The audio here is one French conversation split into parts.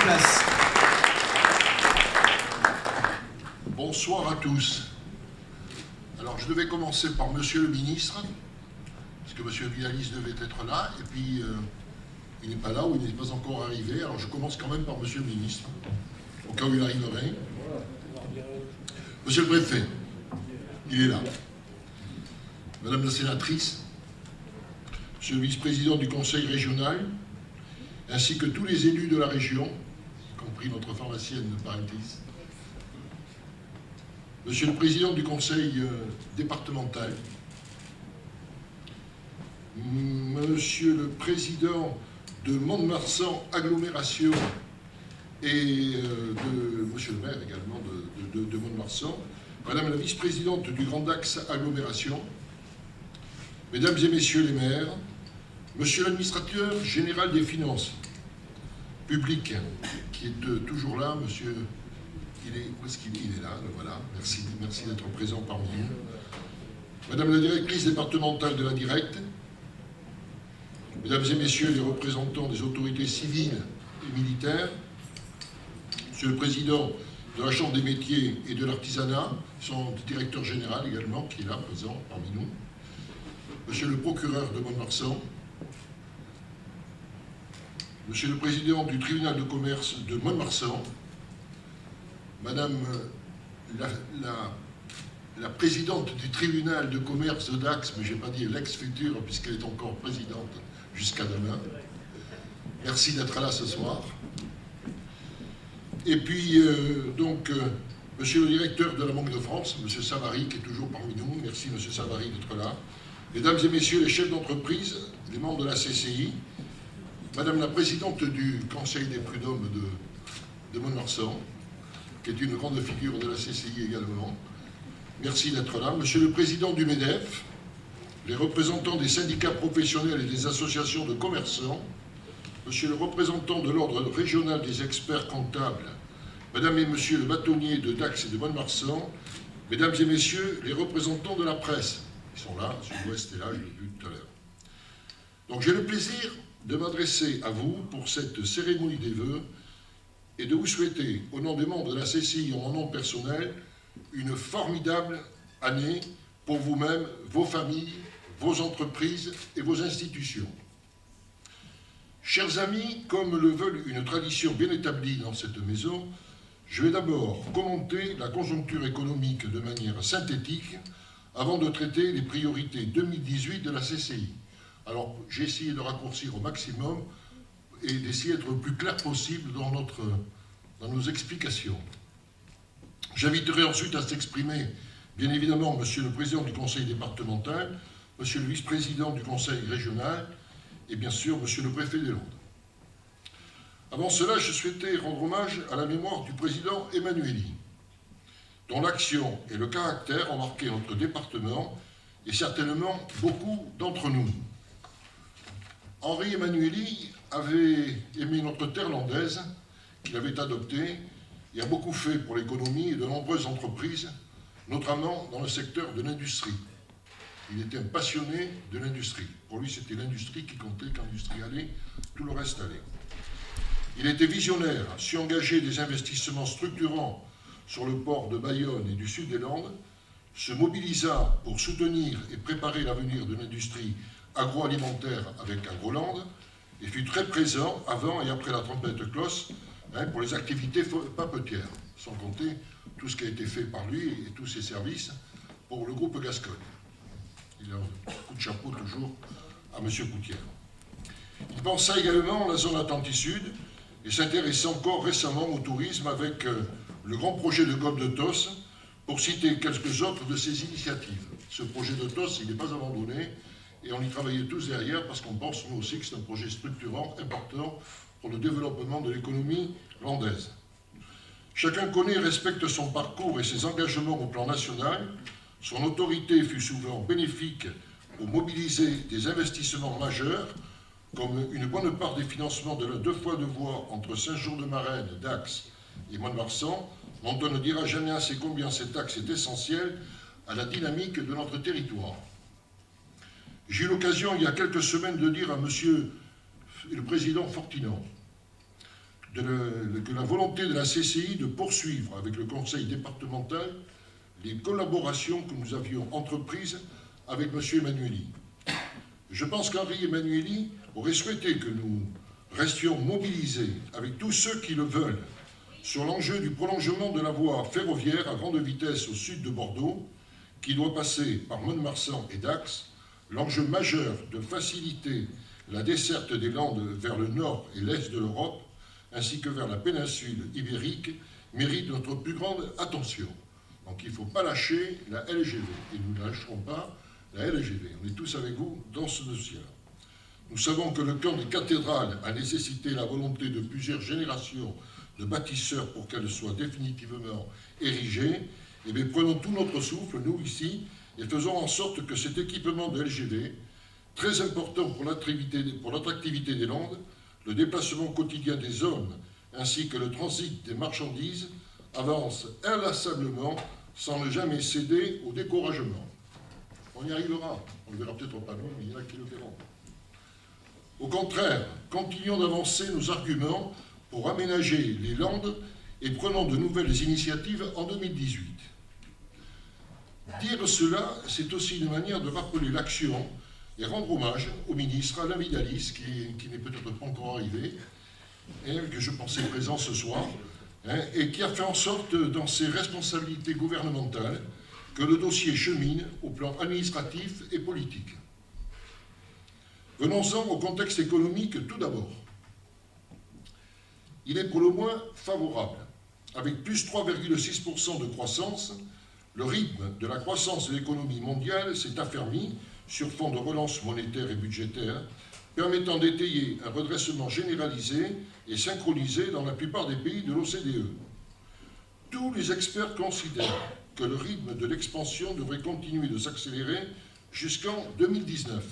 place. Bonsoir à tous. Alors, je devais commencer par Monsieur le Ministre, parce que Monsieur Villalis devait être là, et puis il n'est pas là, ou il n'est pas encore arrivé. Alors, je commence quand même par Monsieur le Ministre, au cas où il arriverait. Monsieur le Préfet, il est là. Madame la Sénatrice, Monsieur le Vice-président du Conseil régional, ainsi que tous les élus de la région, y compris notre pharmacienne Parentis, Monsieur le Président du Conseil départemental, Monsieur le Président de Mont-de-Marsan Agglomération et Monsieur le maire également de Mont-de-Marsan, Madame la Vice-présidente du Grand Axe Agglomération, Mesdames et Messieurs les maires, Monsieur l'administrateur général des finances publiques, qui est toujours là, Monsieur... Où est-ce qu'il est? Il est là, voilà. Merci d'être présent parmi nous. Madame la directrice départementale de la Directe, Mesdames et Messieurs les représentants des autorités civiles et militaires, Monsieur le Président de la Chambre des métiers et de l'artisanat, son directeur général également, qui est là, présent parmi nous, Monsieur le procureur de Mont-de-Marsan, Monsieur le Président du tribunal de commerce de Mont-de-Marsan, Madame la présidente du tribunal de commerce de Dax, mais je n'ai pas dit l'ex-future, puisqu'elle est encore présidente jusqu'à demain. Merci d'être là ce soir. Et puis, Monsieur le directeur de la Banque de France, Monsieur Savary, qui est toujours parmi nous. Merci, Monsieur Savary, d'être là. Mesdames et Messieurs les chefs d'entreprise, les membres de la CCI, Madame la présidente du Conseil des prud'hommes de Mont-de-Marsan, qui est une grande figure de la CCI également. Merci d'être là. Monsieur le Président du MEDEF, les représentants des syndicats professionnels et des associations de commerçants, Monsieur le représentant de l'Ordre régional des experts comptables, Madame et Monsieur le bâtonnier de Dax et de Mont-de-Marsan, Mesdames et Messieurs les représentants de la presse, ils sont là, Sud-Ouest est là, je l'ai vu tout à l'heure. Donc j'ai le plaisir de m'adresser à vous pour cette cérémonie des vœux et de vous souhaiter, au nom des membres de la CCI et en mon nom personnel, une formidable année pour vous-même, vos familles, vos entreprises et vos institutions. Chers amis, comme le veut une tradition bien établie dans cette maison, je vais d'abord commenter la conjoncture économique de manière synthétique avant de traiter les priorités 2018 de la CCI. Alors, j'ai essayé de raccourcir au maximum et d'essayer d'être le plus clair possible dans nos explications. J'inviterai ensuite à s'exprimer, bien évidemment, Monsieur le Président du Conseil départemental, Monsieur le Vice-président du Conseil régional et bien sûr Monsieur le Préfet des Landes. Avant cela, je souhaitais rendre hommage à la mémoire du Président Emmanuelli, dont l'action et le caractère ont marqué notre département et certainement beaucoup d'entre nous. Henri Emmanuelli avait aimé notre terre landaise, qu'il avait adoptée, et a beaucoup fait pour l'économie et de nombreuses entreprises, notamment dans le secteur de l'industrie. Il était un passionné de l'industrie. Pour lui, c'était l'industrie qui comptait, quand l'industrie allait, tout le reste allait. Il était visionnaire, a su engager des investissements structurants sur le port de Bayonne et du sud des Landes, se mobilisa pour soutenir et préparer l'avenir de l'industrie agroalimentaire avec Agroland, et fut très présent avant et après la tempête Clos pour les activités papetières, sans compter tout ce qui a été fait par lui et tous ses services pour le groupe Gascogne. Il a un coup de chapeau toujours à M. Poutière. Il pensa également la zone Atlantique Sud et s'intéressa encore récemment au tourisme avec le grand projet de Golfe de Tos, pour citer quelques autres de ses initiatives. Ce projet de Tos, il n'est pas abandonné, et on y travaillait tous derrière parce qu'on pense, nous aussi, que c'est un projet structurant, important pour le développement de l'économie landaise. Chacun connaît et respecte son parcours et ses engagements au plan national. Son autorité fut souvent bénéfique pour mobiliser des investissements majeurs, comme une bonne part des financements de la 2 fois 2 voies entre Saint-Jean-de-Marennes, Dax et Mont-de-Marsan, dont on ne dira jamais assez combien cet axe est essentiel à la dynamique de notre territoire. J'ai eu l'occasion, il y a quelques semaines, de dire à Monsieur le Président Fortinon que la volonté de la CCI de poursuivre avec le conseil départemental les collaborations que nous avions entreprises avec M. Emmanuelli. Je pense qu'Henri Emmanuelli aurait souhaité que nous restions mobilisés avec tous ceux qui le veulent sur l'enjeu du prolongement de la voie ferroviaire à grande vitesse au sud de Bordeaux, qui doit passer par Mont-de-Marsan et Dax, l'enjeu majeur de faciliter la desserte des Landes vers le nord et l'est de l'Europe, ainsi que vers la péninsule ibérique, mérite notre plus grande attention. Donc il ne faut pas lâcher la LGV, et nous ne lâcherons pas la LGV. On est tous avec vous dans ce dossier-là. Nous savons que le camp des cathédrales a nécessité la volonté de plusieurs générations de bâtisseurs pour qu'elle soit définitivement érigée. Eh bien, prenons tout notre souffle, nous ici, et faisons en sorte que cet équipement de LGV, très important pour l'attractivité des Landes, le déplacement quotidien des hommes, ainsi que le transit des marchandises, avance inlassablement sans ne jamais céder au découragement. On y arrivera, on ne le verra peut-être pas nous, mais il y en a qui le verront. Au contraire, continuons d'avancer nos arguments pour aménager les Landes et prenons de nouvelles initiatives en 2018. Dire cela, c'est aussi une manière de rappeler l'action et rendre hommage au ministre Alain Vidalis, qui n'est peut-être pas encore arrivé, et que je pensais présent ce soir, et qui a fait en sorte, dans ses responsabilités gouvernementales, que le dossier chemine au plan administratif et politique. Venons-en au contexte économique tout d'abord. Il est pour le moins favorable. Avec plus 3,6% de croissance, le rythme de la croissance de l'économie mondiale s'est affermi sur fond de relance monétaire et budgétaire, permettant d'étayer un redressement généralisé et synchronisé dans la plupart des pays de l'OCDE. Tous les experts considèrent que le rythme de l'expansion devrait continuer de s'accélérer jusqu'en 2019.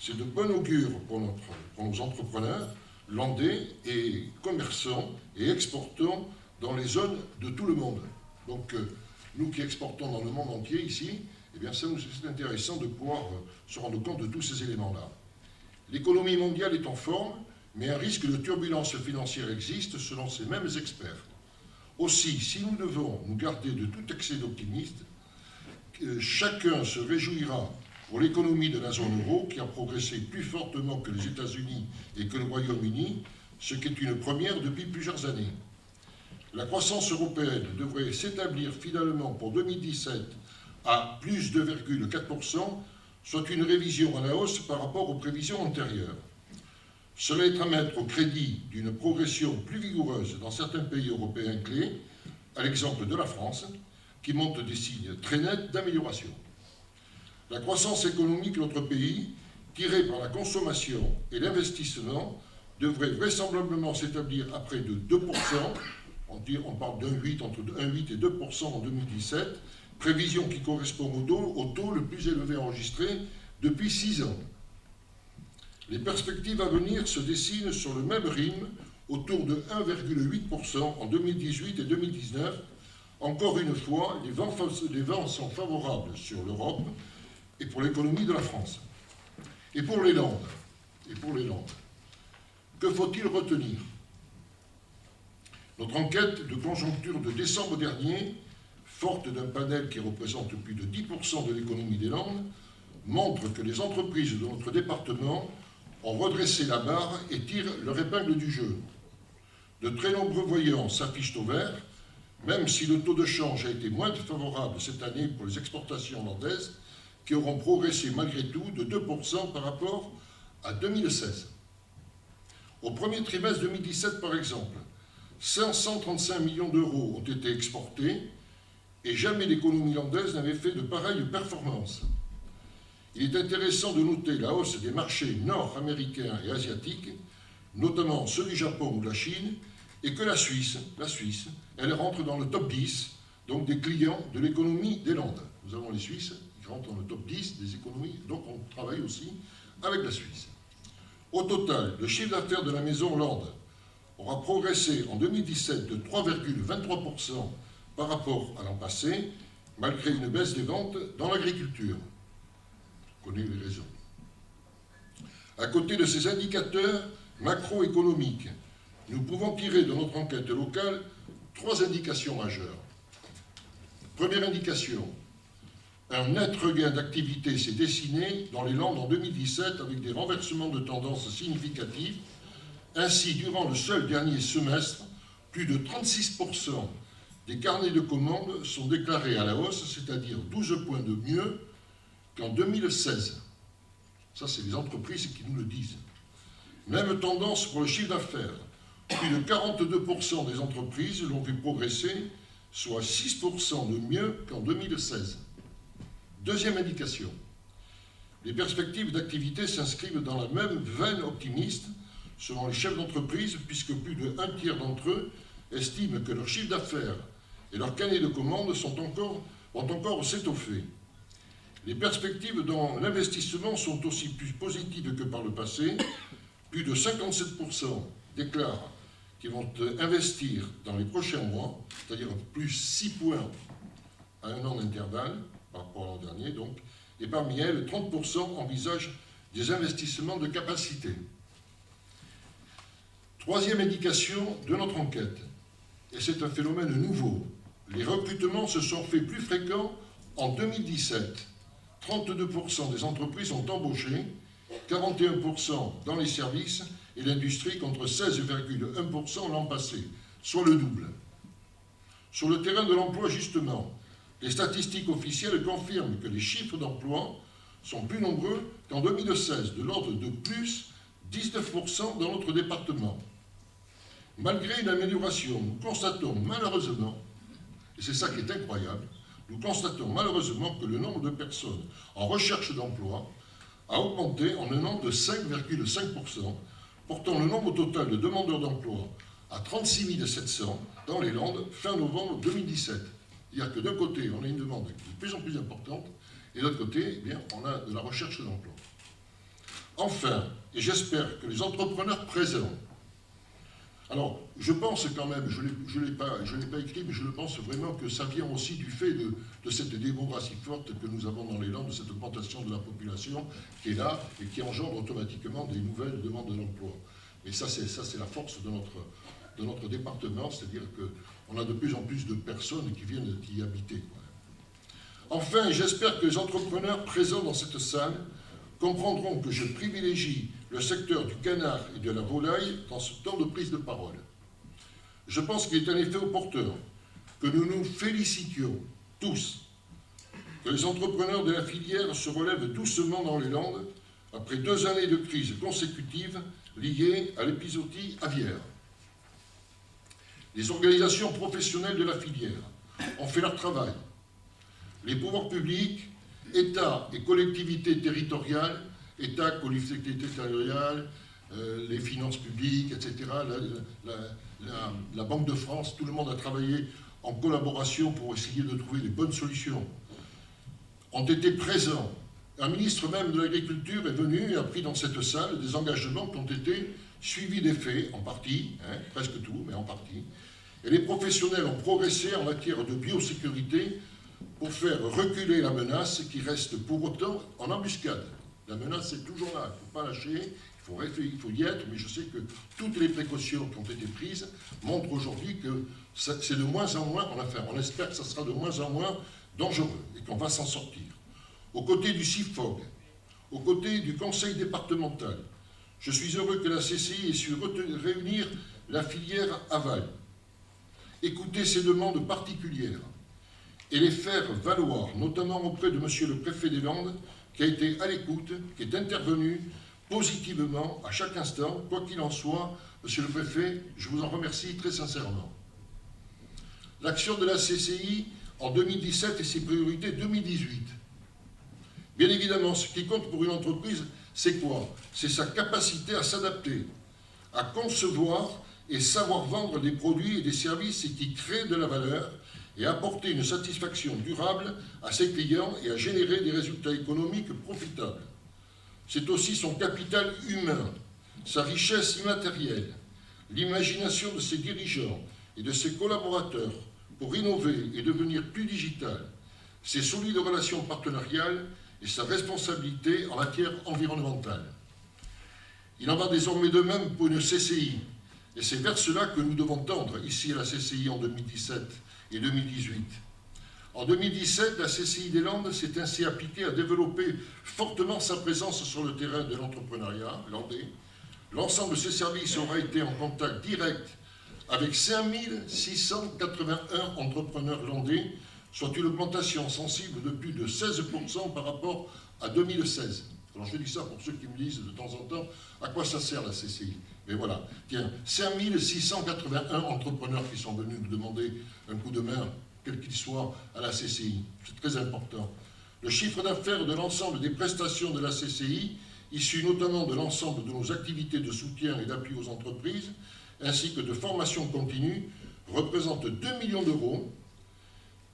C'est de bon augure pour nos entrepreneurs, landais et commerçants et exportants dans les zones de tout le monde. Donc, nous qui exportons dans le monde entier ici, eh bien, c'est intéressant de pouvoir se rendre compte de tous ces éléments-là. L'économie mondiale est en forme, mais un risque de turbulence financière existe selon ces mêmes experts. Aussi, si nous devons nous garder de tout excès d'optimisme, chacun se réjouira pour l'économie de la zone euro qui a progressé plus fortement que les États-Unis et que le Royaume-Uni, ce qui est une première depuis plusieurs années. La croissance européenne devrait s'établir finalement pour 2017 à plus 2,4%, soit une révision à la hausse par rapport aux prévisions antérieures. Cela est à mettre au crédit d'une progression plus vigoureuse dans certains pays européens clés, à l'exemple de la France, qui montre des signes très nets d'amélioration. La croissance économique de notre pays, tirée par la consommation et l'investissement, devrait vraisemblablement s'établir à près de 2%, on parle entre 1,8 et 2% en 2017, prévision qui correspond au taux le plus élevé enregistré depuis 6 ans. Les perspectives à venir se dessinent sur le même rythme, autour de 1,8% en 2018 et 2019. Encore une fois, les vents sont favorables sur l'Europe et pour l'économie de la France. Et pour les Landes, que faut-il retenir? Notre enquête de conjoncture de décembre dernier, forte d'un panel qui représente plus de 10% de l'économie des Landes, montre que les entreprises de notre département ont redressé la barre et tirent leur épingle du jeu. De très nombreux voyants s'affichent au vert, même si le taux de change a été moins favorable cette année pour les exportations landaises, qui auront progressé malgré tout de 2% par rapport à 2016. Au premier trimestre 2017, par exemple, 535 millions d'euros ont été exportés et jamais l'économie landaise n'avait fait de pareilles performances. Il est intéressant de noter la hausse des marchés nord-américains et asiatiques, notamment ceux du Japon ou de la Chine, et que la Suisse, elle rentre dans le top 10, donc des clients de l'économie des Landes. Nous avons les Suisses qui rentrent dans le top 10 des économies, donc on travaille aussi avec la Suisse. Au total, le chiffre d'affaires de la maison Landes aura progressé en 2017 de 3,23% par rapport à l'an passé, malgré une baisse des ventes dans l'agriculture. On connaît les raisons. À côté de ces indicateurs macroéconomiques, nous pouvons tirer de notre enquête locale 3 indications majeures. Première indication, un net regain d'activité s'est dessiné dans les Landes en 2017 avec des renversements de tendance significatifs. Ainsi, durant le seul dernier semestre, plus de 36% des carnets de commandes sont déclarés à la hausse, c'est-à-dire 12 points de mieux qu'en 2016. Ça, c'est les entreprises qui nous le disent. Même tendance pour le chiffre d'affaires. Plus de 42% des entreprises l'ont vu progresser, soit 6% de mieux qu'en 2016. Deuxième indication. Les perspectives d'activité s'inscrivent dans la même veine optimiste selon les chefs d'entreprise, puisque plus de 1/3 d'entre eux estiment que leur chiffre d'affaires et leurs carnets de commandes vont encore s'étoffer. Les perspectives dans l'investissement sont aussi plus positives que par le passé. Plus de 57% déclarent qu'ils vont investir dans les prochains mois, c'est-à-dire plus 6 points à 1 an d'intervalle par rapport à l'an dernier, donc, et parmi elles, 30% envisagent des investissements de capacité. Troisième indication de notre enquête, et c'est un phénomène nouveau, les recrutements se sont faits plus fréquents en 2017. 32% des entreprises ont embauché, 41% dans les services et l'industrie contre 16,1% l'an passé, soit le double. Sur le terrain de l'emploi, justement, les statistiques officielles confirment que les chiffres d'emploi sont plus nombreux qu'en 2016, de l'ordre de plus 19% dans notre département. Malgré une amélioration, nous constatons malheureusement, et c'est ça qui est incroyable, nous constatons malheureusement que le nombre de personnes en recherche d'emploi a augmenté en un an de 5,5%, portant le nombre total de demandeurs d'emploi à 36 700 dans les Landes fin novembre 2017. C'est-à-dire que d'un côté, on a une demande de plus en plus importante, et de l'autre côté, eh bien, on a de la recherche d'emploi. Enfin, et j'espère que les entrepreneurs présents, alors je pense quand même, je ne l'ai pas écrit, mais je le pense vraiment que ça vient aussi du fait de cette démographie forte que nous avons dans les Landes, de cette augmentation de la population qui est là et qui engendre automatiquement des nouvelles demandes d'emploi. Mais ça, c'est la force de notre département, c'est-à-dire qu'on a de plus en plus de personnes qui viennent y habiter. Enfin, j'espère que les entrepreneurs présents dans cette salle comprendront que je privilégie le secteur du canard et de la volaille dans ce temps de prise de parole. Je pense qu'il est en effet opportun que nous nous félicitions tous que les entrepreneurs de la filière se relèvent doucement dans les Landes après 2 années de crise consécutives liées à l'épizootie aviaire. Les organisations professionnelles de la filière ont fait leur travail. Les pouvoirs publics, État et collectivités territoriales, État, collectivités territoriales, les finances publiques, etc., la Banque de France, tout le monde a travaillé en collaboration pour essayer de trouver les bonnes solutions, ont été présents. Un ministre même de l'Agriculture est venu et a pris dans cette salle des engagements qui ont été suivis des faits, en partie, presque tout, mais en partie. Et les professionnels ont progressé en matière de biosécurité pour faire reculer la menace qui reste pour autant en embuscade. La menace est toujours là, il ne faut pas lâcher, il faut y être, mais je sais que toutes les précautions qui ont été prises montrent aujourd'hui que c'est de moins en moins, on espère que ça sera de moins en moins dangereux et qu'on va s'en sortir. Aux côtés du CIFOG, aux côtés du conseil départemental, je suis heureux que la CCI ait su réunir la filière aval, écouter ces demandes particulières et les faire valoir, notamment auprès de monsieur le préfet des Landes, qui a été à l'écoute, qui est intervenu positivement à chaque instant. Quoi qu'il en soit, monsieur le préfet, je vous en remercie très sincèrement. L'action de la CCI en 2017 et ses priorités 2018. Bien évidemment, ce qui compte pour une entreprise, c'est quoi? C'est sa capacité à s'adapter, à concevoir et savoir vendre des produits et des services qui créent de la valeur et apporter une satisfaction durable à ses clients et à générer des résultats économiques profitables. C'est aussi son capital humain, sa richesse immatérielle, l'imagination de ses dirigeants et de ses collaborateurs pour innover et devenir plus digital, ses solides relations partenariales et sa responsabilité en matière environnementale. Il en va désormais de même pour une CCI, Et c'est vers cela que nous devons tendre, ici à la CCI en 2017 et 2018. En 2017, la CCI des Landes s'est ainsi appliquée à développer fortement sa présence sur le terrain de l'entrepreneuriat landais. L'ensemble de ses services aura été en contact direct avec 5681 entrepreneurs landais, soit une augmentation sensible de plus de 16% par rapport à 2016. Alors je dis ça pour ceux qui me disent de temps en temps à quoi ça sert la CCI. Mais voilà, tiens, 5681 entrepreneurs qui sont venus nous demander un coup de main, quel qu'il soit, à la CCI. C'est très important. Le chiffre d'affaires de l'ensemble des prestations de la CCI, issues notamment de l'ensemble de nos activités de soutien et d'appui aux entreprises, ainsi que de formation continue, représente 2 millions d'euros.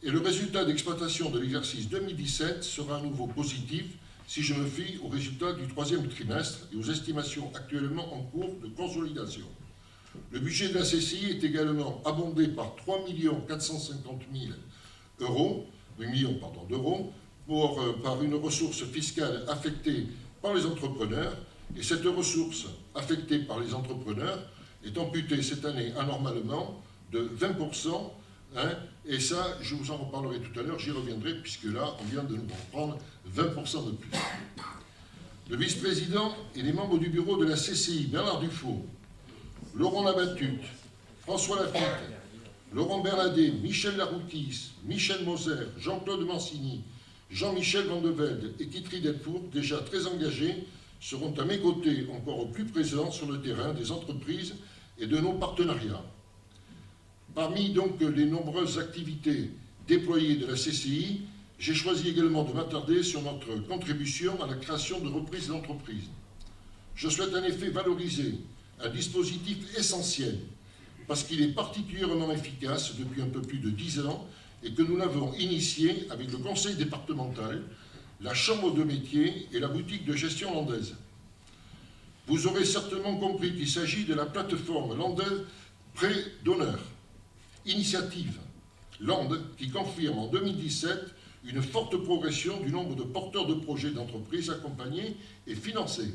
Et le résultat d'exploitation de l'exercice 2017 sera à nouveau positif si je me fie aux résultats du troisième trimestre et aux estimations actuellement en cours de consolidation. Le budget de la CCI est également abondé par 3 450 000 d'euros par une ressource fiscale affectée par les entrepreneurs, et cette ressource affectée par les entrepreneurs est amputée cette année anormalement de 20%, et ça, je vous en reparlerai tout à l'heure, j'y reviendrai, puisque là, on vient de nous en prendre 20% de plus. Le vice-président et les membres du bureau de la CCI, Bernard Dufault, Laurent Labatut, François Lafitte, Laurent Bernadet, Michel Laroutis, Michel Moser, Jean-Claude Mancini, Jean-Michel Van de Velde et Kitry Delfour, déjà très engagés, seront à mes côtés encore plus présents sur le terrain des entreprises et de nos partenariats. Parmi donc les nombreuses activités déployées de la CCI, j'ai choisi également de m'attarder sur notre contribution à la création de reprises d'entreprises. Je souhaite en effet valoriser un dispositif essentiel parce qu'il est particulièrement efficace depuis un peu plus de 10 ans et que nous l'avons initié avec le conseil départemental, la chambre de métier et la boutique de gestion landaise. Vous aurez certainement compris qu'il s'agit de la plateforme landaise Prêt d'honneur. Initiative Landes qui confirme en 2017 une forte progression du nombre de porteurs de projets d'entreprise accompagnés et financés.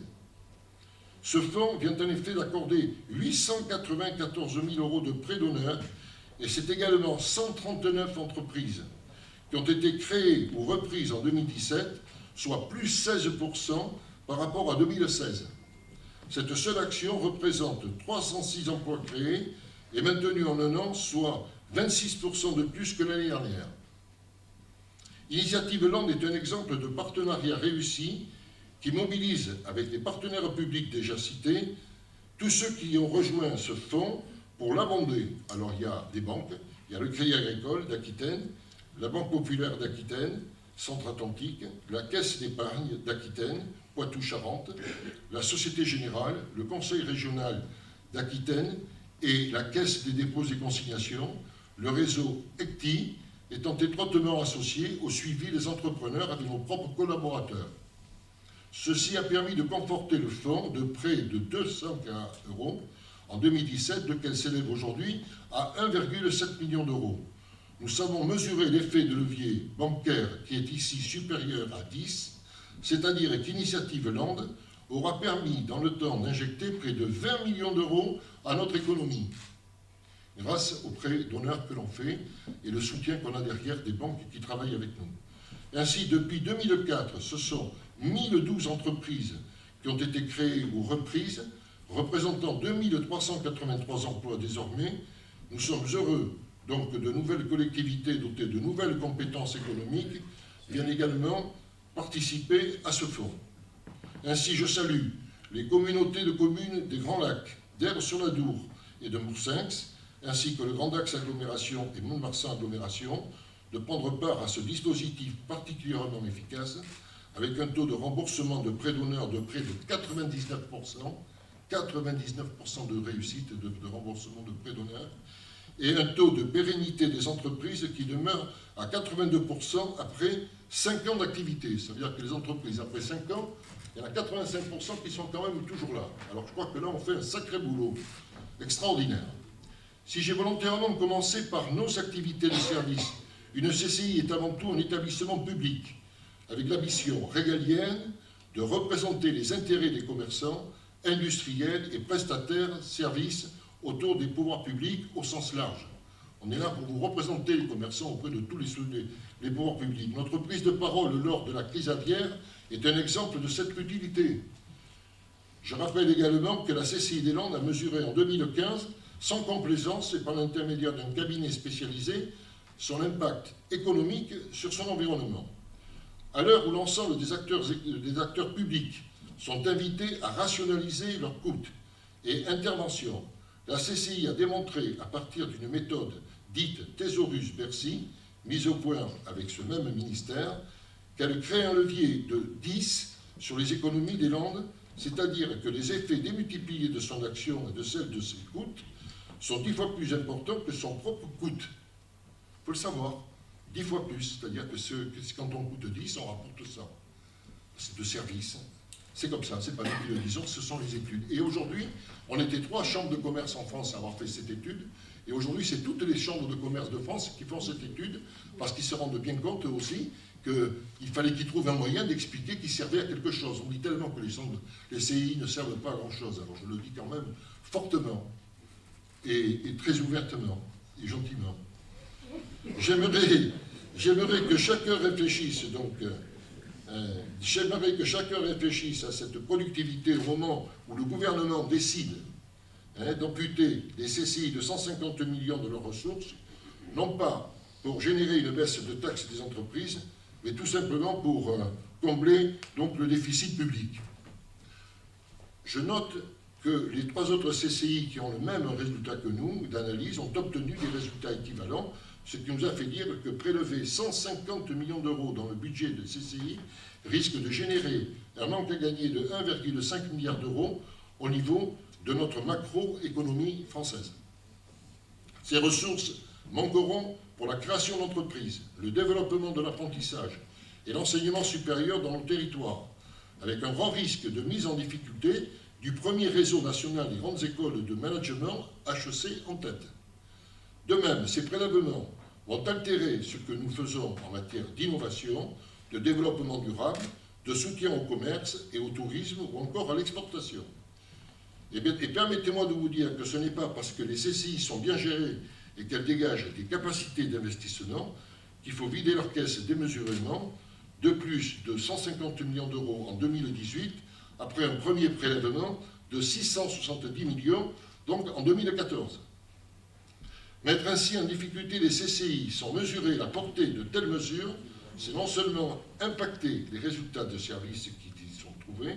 Ce fonds vient en effet d'accorder 894 000 € de prêts d'honneur et c'est également 139 entreprises qui ont été créées ou reprises en 2017, soit plus 16% par rapport à 2016. Cette seule action représente 306 emplois créés et maintenus en un an, soit 26% de plus que l'année dernière. Initiative Landes est un exemple de partenariat réussi qui mobilise, avec les partenaires publics déjà cités, tous ceux qui ont rejoint ce fonds pour l'abonder. Alors il y a des banques, il y a le Crédit Agricole d'Aquitaine, la Banque Populaire d'Aquitaine, Centre-Atlantique, la Caisse d'épargne d'Aquitaine, Poitou-Charentes, la Société Générale, le Conseil régional d'Aquitaine et la Caisse des dépôts et consignations, le réseau ECTI étant étroitement associé au suivi des entrepreneurs avec nos propres collaborateurs. Ceci a permis de conforter le fonds de près de 200 € en 2017, lequel s'élève aujourd'hui à 1,7 million d'euros. Nous savons mesurer l'effet de levier bancaire qui est ici supérieur à 10, c'est-à-dire qu'Initiative Landes aura permis dans le temps d'injecter près de 20 millions d'euros à notre économie, grâce aux prêts d'honneur que l'on fait et le soutien qu'on a derrière des banques qui travaillent avec nous. Ainsi, depuis 2004, ce sont 1012 entreprises qui ont été créées ou reprises, représentant 2383 emplois désormais. Nous sommes heureux donc que de nouvelles collectivités dotées de nouvelles compétences économiques viennent également participer à ce fonds. Ainsi, je salue les communautés de communes des Grands Lacs, d'Aire-sur-la-Dour et de Moursinx, ainsi que le Grand Axe Agglomération et Mont-de-Marsan Agglomération, de prendre part à ce dispositif particulièrement efficace, avec un taux de remboursement de prêts d'honneur de près de 99%, 99% de réussite de remboursement de prêts d'honneur, et un taux de pérennité des entreprises qui demeure à 82% après 5 ans d'activité. Ça veut dire que les entreprises, après 5 ans, il y en a 85% qui sont quand même toujours là. Alors je crois que là, on fait un sacré boulot, extraordinaire. Si j'ai volontairement commencé par nos activités de service, une CCI est avant tout un établissement public, avec la mission régalienne de représenter les intérêts des commerçants, industriels et prestataires services autour des pouvoirs publics au sens large. On est là pour vous représenter les commerçants auprès de tous les pouvoirs publics. Notre prise de parole lors de la crise aviaire est un exemple de cette utilité. Je rappelle également que la CCI des Landes a mesuré en 2015, sans complaisance et par l'intermédiaire d'un cabinet spécialisé, son impact économique sur son environnement. À l'heure où l'ensemble des acteurs publics sont invités à rationaliser leurs coûts et interventions, la CCI a démontré, à partir d'une méthode dite Thésaurus-Bercy, mise au point avec ce même ministère, qu'elle crée un levier de 10 sur les économies des Landes, c'est-à-dire que les effets démultipliés de son action et de celle de ses coûts sont 10 fois plus importants que son propre coût. Il faut le savoir, 10 fois plus, c'est-à-dire que quand on coûte 10, on rapporte ça. C'est de service. C'est comme ça, c'est pas nous qui le disons, ce sont les études. Et aujourd'hui, on était 3 chambres de commerce en France à avoir fait cette étude, et aujourd'hui, c'est toutes les chambres de commerce de France qui font cette étude, parce qu'ils se rendent bien compte aussi qu'il fallait qu'ils trouvent un moyen d'expliquer qu'ils servaient à quelque chose. On dit tellement que les CI ne servent pas à grand-chose, alors je le dis quand même fortement, et très ouvertement, et gentiment. J'aimerais que chacun réfléchisse donc... J'aimerais que chacun réfléchisse à cette productivité au moment où le gouvernement décide d'amputer les CCI de 150 millions de leurs ressources, non pas pour générer une baisse de taxes des entreprises, mais tout simplement pour combler donc le déficit public. Je note que les 3 autres CCI qui ont le même résultat que nous d'analyse ont obtenu des résultats équivalents, ce qui nous a fait dire que prélever 150 millions d'euros dans le budget de CCI risque de générer un manque à gagner de 1,5 milliard d'euros au niveau de notre macroéconomie française. Ces ressources manqueront pour la création d'entreprises, le développement de l'apprentissage et l'enseignement supérieur dans nos territoires, avec un grand risque de mise en difficulté du premier réseau national des grandes écoles de management, HEC en tête. De même, ces prélèvements vont altérer ce que nous faisons en matière d'innovation, de développement durable, de soutien au commerce et au tourisme ou encore à l'exportation. Et permettez-moi de vous dire que ce n'est pas parce que les CCI sont bien gérées et qu'elles dégagent des capacités d'investissement qu'il faut vider leur caisse démesurément de plus de 150 millions d'euros en 2018, après un premier prélèvement de 670 millions, donc en 2014. Mettre ainsi en difficulté les CCI sans mesurer la portée de telles mesures, c'est non seulement impacter les résultats de services qui y sont trouvés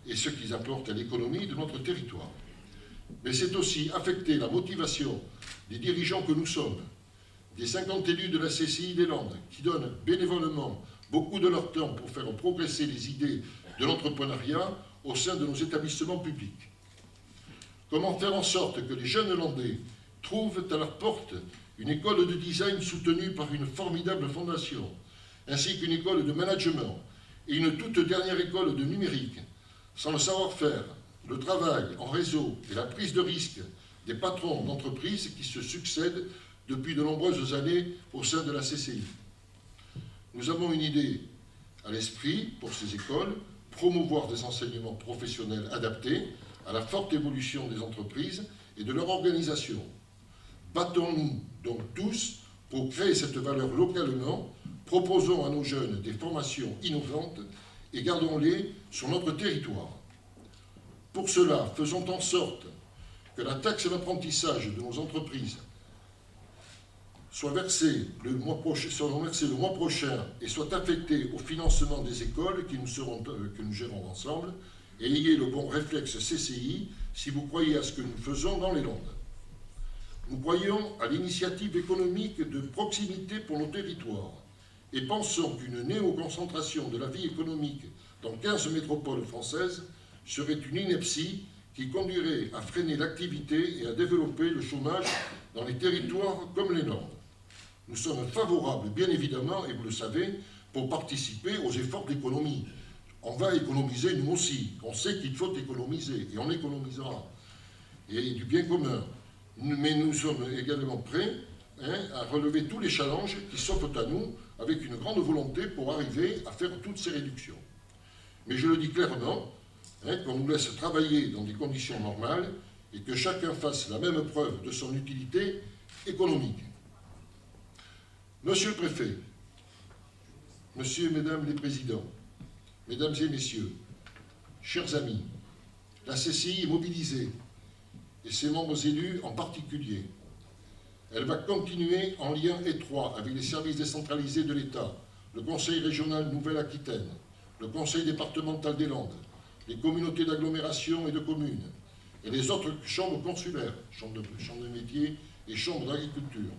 et ce qu'ils apportent à l'économie de notre territoire, mais c'est aussi affecter la motivation des dirigeants que nous sommes, des 50 élus de la CCI des Landes, qui donnent bénévolement beaucoup de leur temps pour faire progresser les idées de l'entrepreneuriat au sein de nos établissements publics. Comment faire en sorte que les jeunes Landais trouvent à leur porte une école de design soutenue par une formidable fondation, ainsi qu'une école de management et une toute dernière école de numérique, sans le savoir-faire, le travail en réseau et la prise de risque des patrons d'entreprises qui se succèdent depuis de nombreuses années au sein de la CCI. Nous avons une idée à l'esprit pour ces écoles, promouvoir des enseignements professionnels adaptés à la forte évolution des entreprises et de leur organisation. Battons-nous donc tous pour créer cette valeur localement, proposons à nos jeunes des formations innovantes et gardons-les sur notre territoire. Pour cela, faisons en sorte que la taxe d'apprentissage de nos entreprises soit versée le mois prochain et soit affectée au financement des écoles que nous gérons ensemble, et ayez le bon réflexe CCI si vous croyez à ce que nous faisons dans les Landes. Nous croyons à l'initiative économique de proximité pour nos territoires et pensons qu'une néo-concentration de la vie économique dans 15 métropoles françaises serait une ineptie qui conduirait à freiner l'activité et à développer le chômage dans les territoires comme les Landes. Nous sommes favorables, bien évidemment, et vous le savez, pour participer aux efforts d'économie. On va économiser nous aussi. On sait qu'il faut économiser, et on économisera. Et du bien commun. Mais nous sommes également prêts à relever tous les challenges qui s'offrent à nous avec une grande volonté pour arriver à faire toutes ces réductions. Mais je le dis clairement, qu'on nous laisse travailler dans des conditions normales et que chacun fasse la même preuve de son utilité économique. Monsieur le préfet, Monsieur et Mesdames les présidents, Mesdames et Messieurs, chers amis, la CCI est mobilisée, et ses membres élus en particulier. Elle va continuer en lien étroit avec les services décentralisés de l'État, le Conseil régional Nouvelle-Aquitaine, le Conseil départemental des Landes, les communautés d'agglomération et de communes, et les autres chambres consulaires, chambres de métiers et chambres d'agriculture.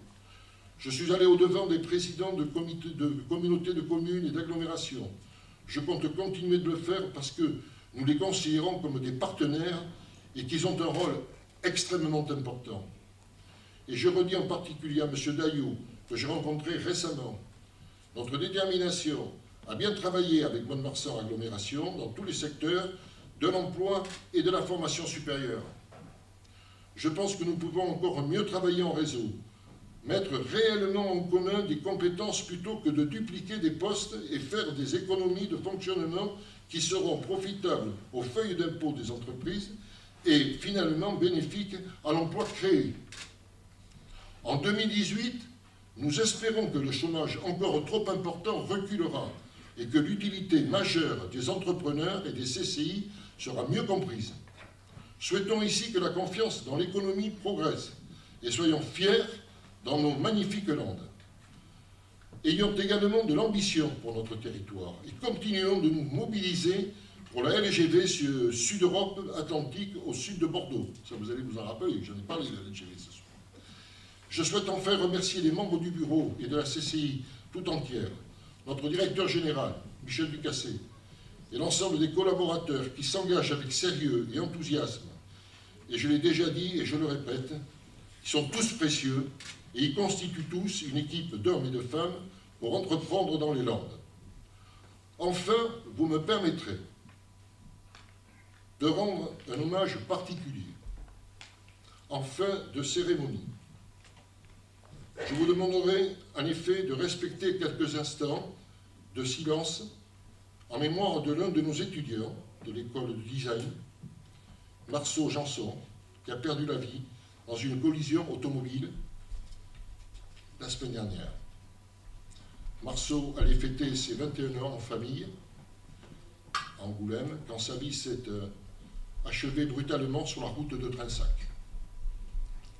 Je suis allé au-devant des présidents de communautés de communes et d'agglomération. Je compte continuer de le faire parce que nous les considérons comme des partenaires et qu'ils ont un rôle extrêmement important. Et je redis en particulier à M. Daillot, que j'ai rencontré récemment, notre détermination à bien travailler avec Mont-de-Marsan Agglomération dans tous les secteurs de l'emploi et de la formation supérieure. Je pense que nous pouvons encore mieux travailler en réseau, mettre réellement en commun des compétences plutôt que de dupliquer des postes et faire des économies de fonctionnement qui seront profitables aux feuilles d'impôt des entreprises et finalement bénéfiques à l'emploi créé. En 2018, nous espérons que le chômage encore trop important reculera et que l'utilité majeure des entrepreneurs et des CCI sera mieux comprise. Souhaitons ici que la confiance dans l'économie progresse et soyons fiers dans nos magnifiques Landes. Ayons également de l'ambition pour notre territoire et continuons de nous mobiliser pour la LGV Sud-Europe Atlantique au sud de Bordeaux. Ça, vous allez vous en rappeler, j'en ai parlé de la LGV ce soir. Je souhaite enfin remercier les membres du bureau et de la CCI tout entière, notre directeur général, Michel Ducassé, et l'ensemble des collaborateurs qui s'engagent avec sérieux et enthousiasme. Et je l'ai déjà dit et je le répète, ils sont tous précieux et ils constituent tous une équipe d'hommes et de femmes pour entreprendre dans les Landes. Enfin, vous me permettrez de rendre un hommage particulier en fin de cérémonie. Je vous demanderai en effet de respecter quelques instants de silence en mémoire de l'un de nos étudiants de l'école de design, Marceau Janson, qui a perdu la vie dans une collision automobile la semaine dernière. Marceau allait fêter ses 21 ans en famille, à Angoulême, quand sa vie s'est achevée brutalement sur la route de Trinsac.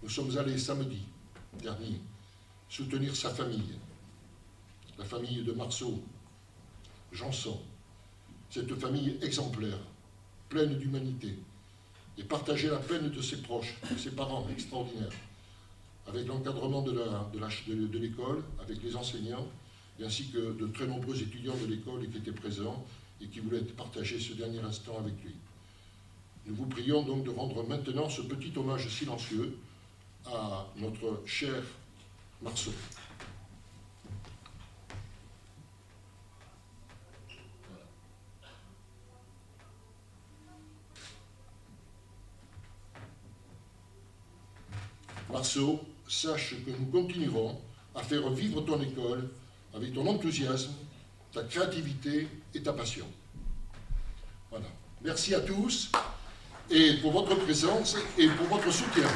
Nous sommes allés samedi dernier soutenir sa famille, la famille de Marceau Janson, cette famille exemplaire, pleine d'humanité, et partager la peine de ses proches, de ses parents extraordinaires, avec l'encadrement de l'école, avec les enseignants, et ainsi que de très nombreux étudiants de l'école qui étaient présents et qui voulaient partager ce dernier instant avec lui. Nous vous prions donc de rendre maintenant ce petit hommage silencieux à notre cher Marceau. Marceau, sache que nous continuerons à faire vivre ton école avec ton enthousiasme, ta créativité et ta passion. Voilà. Merci à tous et pour votre présence et pour votre soutien.